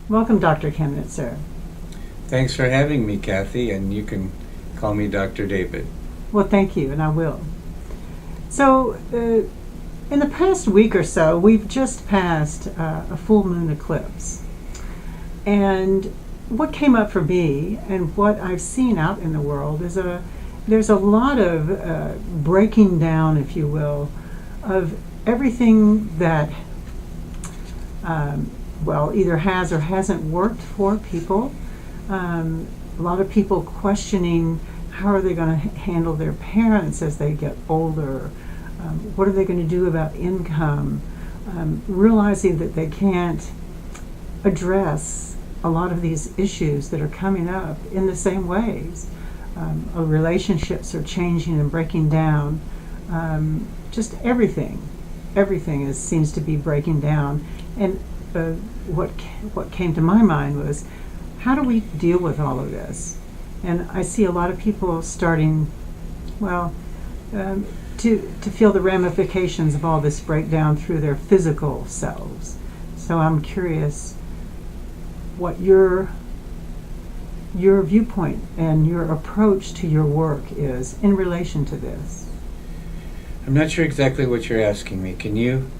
Welcome, Dr. Kamnitzer. Thanks for having me, Kathy, and you can call me Dr. David. Well, thank you, and I will. So, in the past week or so, we've just passed a full moon eclipse. And what came up for me and what I've seen out in the world is there's a lot of breaking down, if you will, of everything that either has or hasn't worked for people. A lot of people questioning how are they going to handle their parents as they get older. What are they going to do about income? Realizing that they can't address a lot of these issues that are coming up in the same ways. Relationships are changing and breaking down. Just everything seems to be breaking down. And what came to my mind was, how do we deal with all of this? And I see a lot of people starting, to feel the ramifications of all this breakdown through their physical selves. So I'm curious what your viewpoint and your approach to your work is in relation to this. I'm not sure exactly what you're asking me. Can you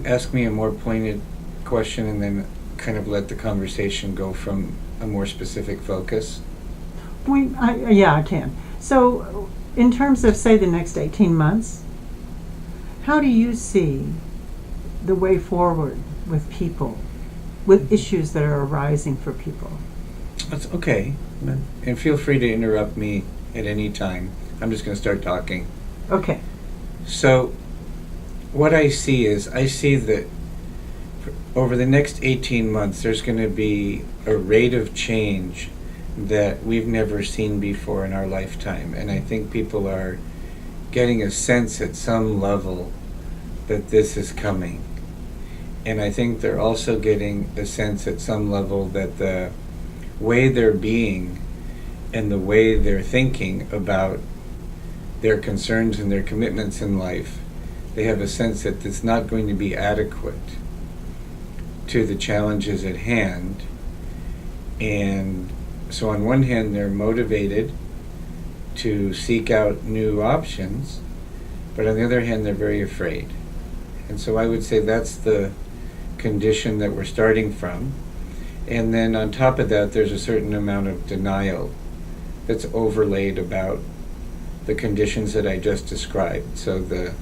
ask me a more pointed question and then kind of let the conversation go from a more specific focus? I can. So, in terms of, say, the next 18 months, how do you see the way forward with people, with issues that are arising for people? That's okay. And feel free to interrupt me at any time. I'm just going to start talking. Okay. So, what I see that over the next 18 months, there's going to be a rate of change that we've never seen before in our lifetime. And I think people are getting a sense at some level that this is coming. And I think they're also getting a sense at some level that the way they're being and the way they're thinking about their concerns and their commitments in life, they have a sense that it's not going to be adequate to the challenges at hand. And so on one hand, they're motivated to seek out new options, but on the other hand, they're very afraid. And so I would say that's the condition that we're starting from. And then on top of that, there's a certain amount of denial that's overlaid about the conditions that I just described. So the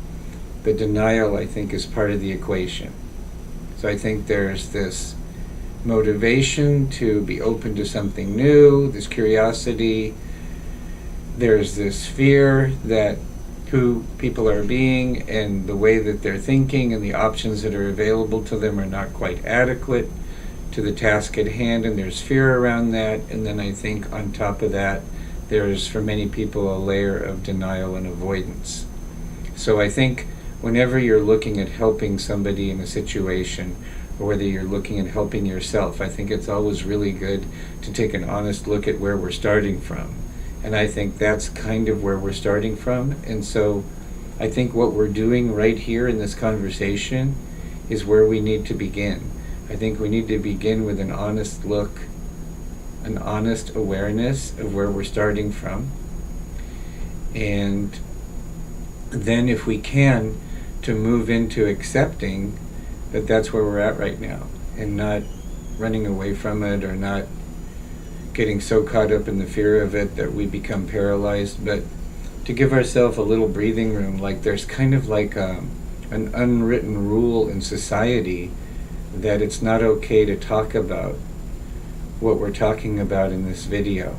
denial, I think, is part of the equation. So I think there's this motivation to be open to something new, this curiosity. There's this fear that who people are being and the way that they're thinking and the options that are available to them are not quite adequate to the task at hand, and there's fear around that. And then I think on top of that, there's for many people a layer of denial and avoidance. So I think whenever you're looking at helping somebody in a situation, or whether you're looking at helping yourself, I think it's always really good to take an honest look at where we're starting from. And I think that's kind of where we're starting from. And so I think what we're doing right here in this conversation is where we need to begin. I think we need to begin with an honest look, an honest awareness of where we're starting from. And then if we can, to move into accepting that that's where we're at right now and not running away from it or not getting so caught up in the fear of it that we become paralyzed, but to give ourselves a little breathing room. Like there's kind of like an unwritten rule in society that it's not okay to talk about what we're talking about in this video.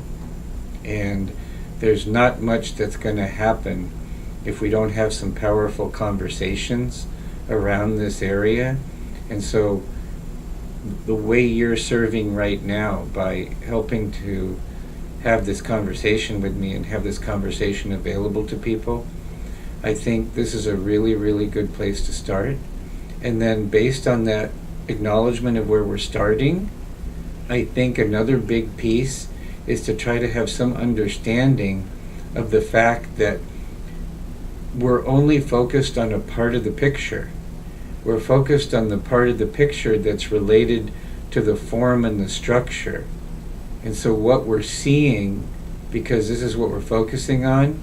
And there's not much that's going to happen if we don't have some powerful conversations around this area. And so the way you're serving right now by helping to have this conversation with me and have this conversation available to people, I think this is a really, really good place to start. And then based on that acknowledgement of where we're starting, I think another big piece is to try to have some understanding of the fact that we're only focused on a part of the picture. We're focused on the part of the picture that's related to the form and the structure. And so what we're seeing, because this is what we're focusing on,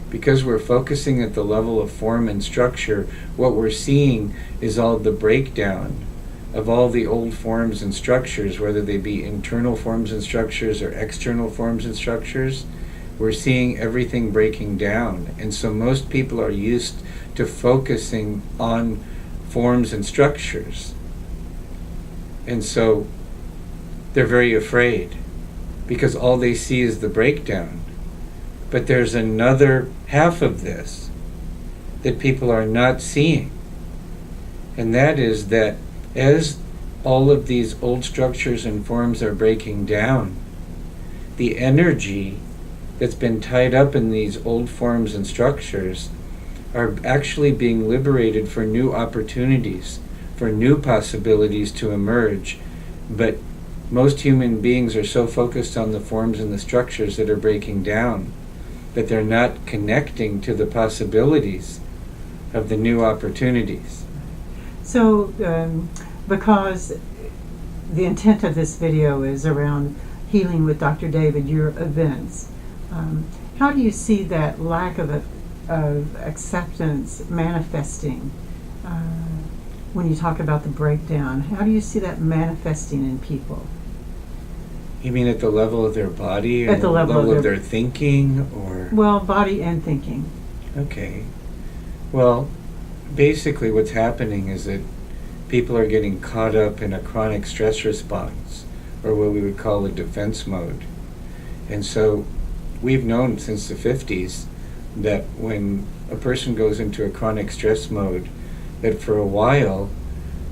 because we're focusing at the level of form and structure, what we're seeing is all the breakdown of all the old forms and structures, whether they be internal forms and structures or external forms and structures. We're seeing everything breaking down. And so most people are used to focusing on forms and structures. And so they're very afraid because all they see is the breakdown. But there's another half of this that people are not seeing. And that is that as all of these old structures and forms are breaking down, the energy that's been tied up in these old forms and structures are actually being liberated for new opportunities, for new possibilities to emerge. But most human beings are so focused on the forms and the structures that are breaking down that they're not connecting to the possibilities of the new opportunities. So, because the intent of this video is around healing with Dr. David, your events, how do you see that lack of acceptance manifesting when you talk about the breakdown? How do you see that manifesting in people? You mean at the level of their body? At the level of their thinking? Or well, body and thinking. Okay. Well, basically what's happening is that people are getting caught up in a chronic stress response, or what we would call a defense mode. And so we've known since the 50s that when a person goes into a chronic stress mode, that for a while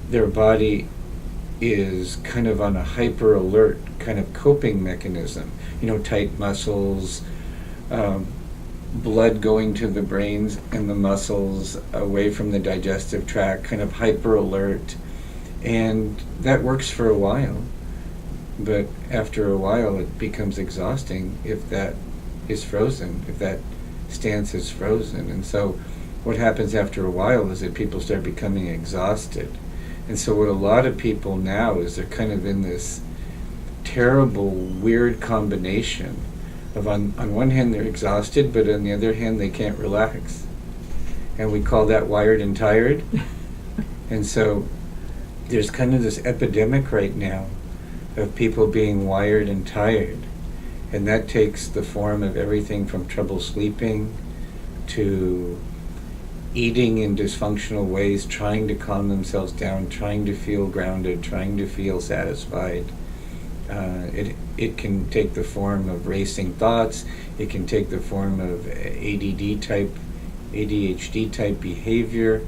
their body is kind of on a hyper alert kind of coping mechanism. Tight muscles, blood going to the brains and the muscles, away from the digestive tract, kind of hyper alert. And that works for a while. But after a while it becomes exhausting if that is frozen, if that stance is frozen. And so what happens after a while is that people start becoming exhausted. And so what a lot of people now is they're kind of in this terrible, weird combination of on one hand they're exhausted, but on the other hand they can't relax. And we call that wired and tired. And so there's kind of this epidemic right now of people being wired and tired. And that takes the form of everything from trouble sleeping to eating in dysfunctional ways, trying to calm themselves down, trying to feel grounded, trying to feel satisfied. It can take the form of racing thoughts. It can take the form of ADHD type behavior,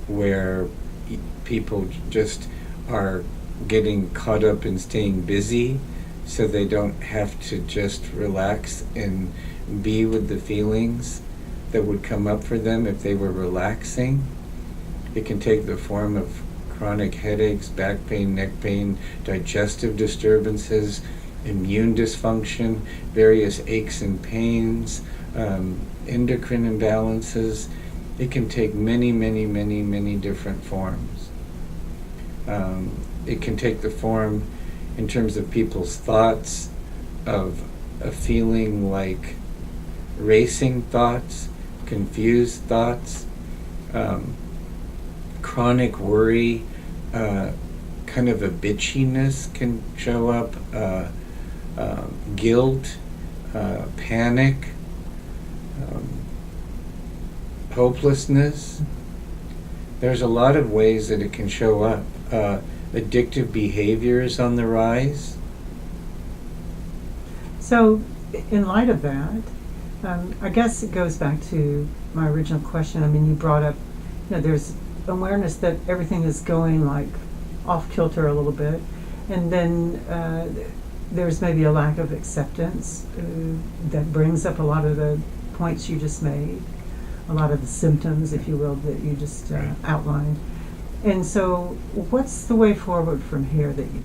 where people just are getting caught up in staying busy so they don't have to just relax and be with the feelings that would come up for them if they were relaxing. It can take the form of chronic headaches, back pain, neck pain, digestive disturbances, immune dysfunction, various aches and pains, endocrine imbalances. It can take many, many, many, many different forms. It can take the form in terms of people's thoughts of a feeling like racing thoughts, confused thoughts, chronic worry, kind of a bitchiness can show up, guilt, panic, hopelessness. There's a lot of ways that it can show up. Addictive behavior is on the rise. So, in light of that, I guess it goes back to my original question. I mean, you brought up, there's awareness that everything is going like off kilter a little bit, and then there's maybe a lack of acceptance that brings up a lot of the points you just made, a lot of the symptoms, if you will, that you just outlined. And so, what's the way forward from here that you